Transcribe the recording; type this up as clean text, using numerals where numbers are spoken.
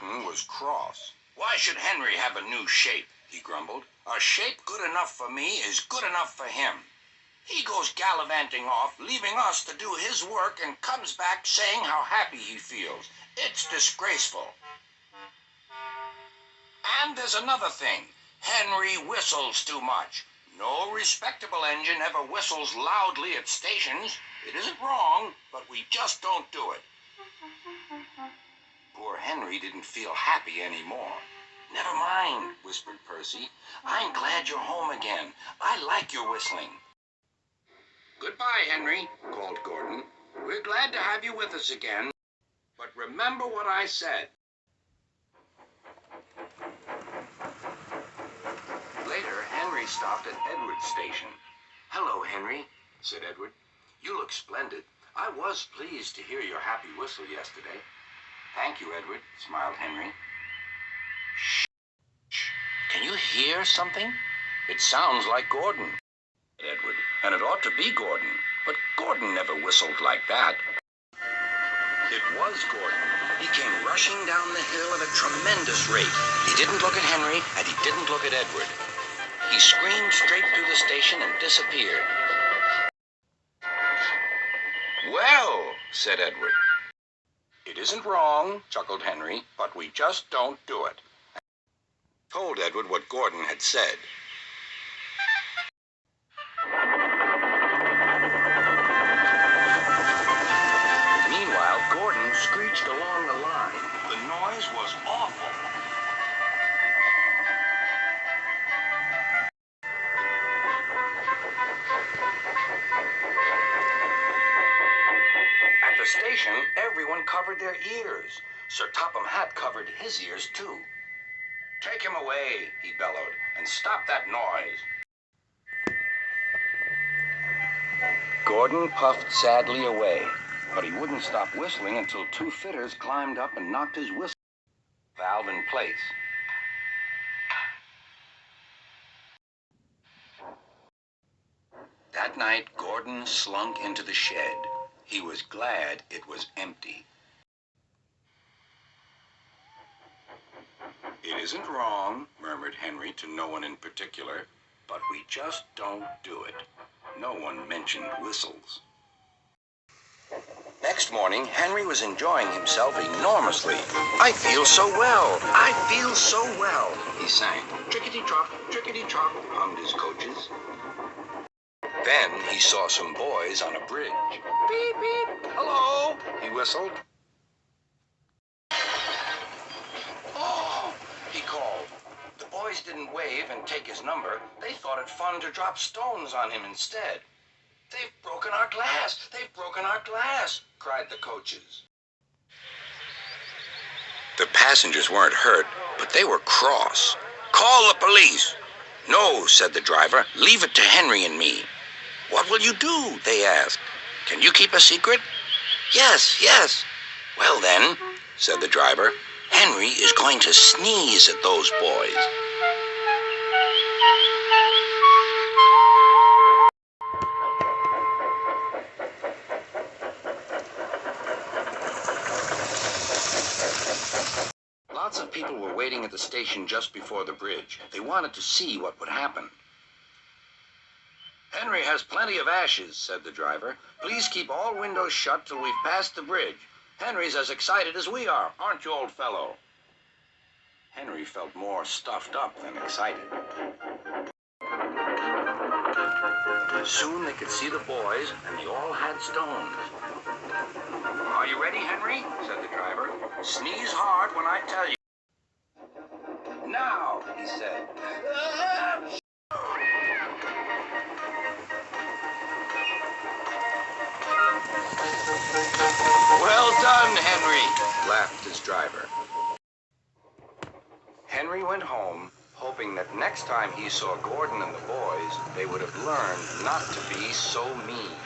Gordon was cross. "Why should Henry have a new shape?" he grumbled. "A shape good enough for me is good enough for him. He goes gallivanting off, leaving us to do his work, and comes back saying how happy he feels. It's disgraceful. And there's another thing. Henry whistles too much. No respectable engine ever whistles loudly at stations. It isn't wrong, but we just don't do it." Poor Henry didn't feel happy anymore. "Never mind," whispered Percy. "I'm glad you're home again. I like your whistling." "Goodbye, Henry," called Gordon. "We're glad to have you with us again. But remember what I said." Later, Henry stopped at Edward's station. "Hello, Henry," said Edward. "You look splendid. I was pleased to hear your happy whistle yesterday." "Thank you, Edward," smiled Henry. "Shh. Can you hear something? It sounds like Gordon," said Edward. "And it ought to be Gordon. But Gordon never whistled like that." It was Gordon. He came rushing down the hill at a tremendous rate. He didn't look at Henry, and he didn't look at Edward. He screamed straight through the station and disappeared. "Well," said Edward. "It isn't wrong," chuckled Henry, "but we just don't do it." I told Edward what Gordon had said. Meanwhile, Gordon screeched along the line. The noise was awful. At the station, everyone covered their ears. Sir Topham Hatt covered his ears, too. "Take him away," he bellowed, "and stop that noise." Gordon puffed sadly away, but he wouldn't stop whistling until two fidders climbed up and knocked his whistle valve in place. That night, Gordon slunk into the shed. He was glad it was empty. "It isn't wrong," murmured Henry to no one in particular, "but we just don't do it." No one mentioned whistles. Next morning, Henry was enjoying himself enormously. "I feel so well, I feel so well," he sang. "Trickety-trot, trickety-trot," hummed his coaches. Then he saw some boys on a bridge. "Beep, beep, hello," he whistled. "Oh," he called. The boys didn't wave and take his number. They thought it fun to drop stones on him instead. "They've broken our glass! They've broken our glass!" cried the coaches. The passengers weren't hurt, but they were cross. "Call the police." "No," said the driver. "Leave it to Henry and me." "What will you do?" they asked. "Can you keep a secret?" "Yes, yes." "Well then," said the driver, "Henry is going to sneeze at those boys." Lots of people were waiting at the station just before the bridge. They wanted to see what would happen. "Henry has plenty of ashes," said the driver. "Please keep all windows shut till we've passed the bridge. Henry's as excited as we are, aren't you, old fellow?" Henry felt more stuffed up than excited. Soon they could see the boys, and they all had stones. "Are you ready, Henry?" said the driver. "Sneeze hard when I tell you." "Now," he said. "Well done, Henry," laughed his driver. Henry went home, hoping that next time he saw Gordon and the boys, they would have learned not to be so mean.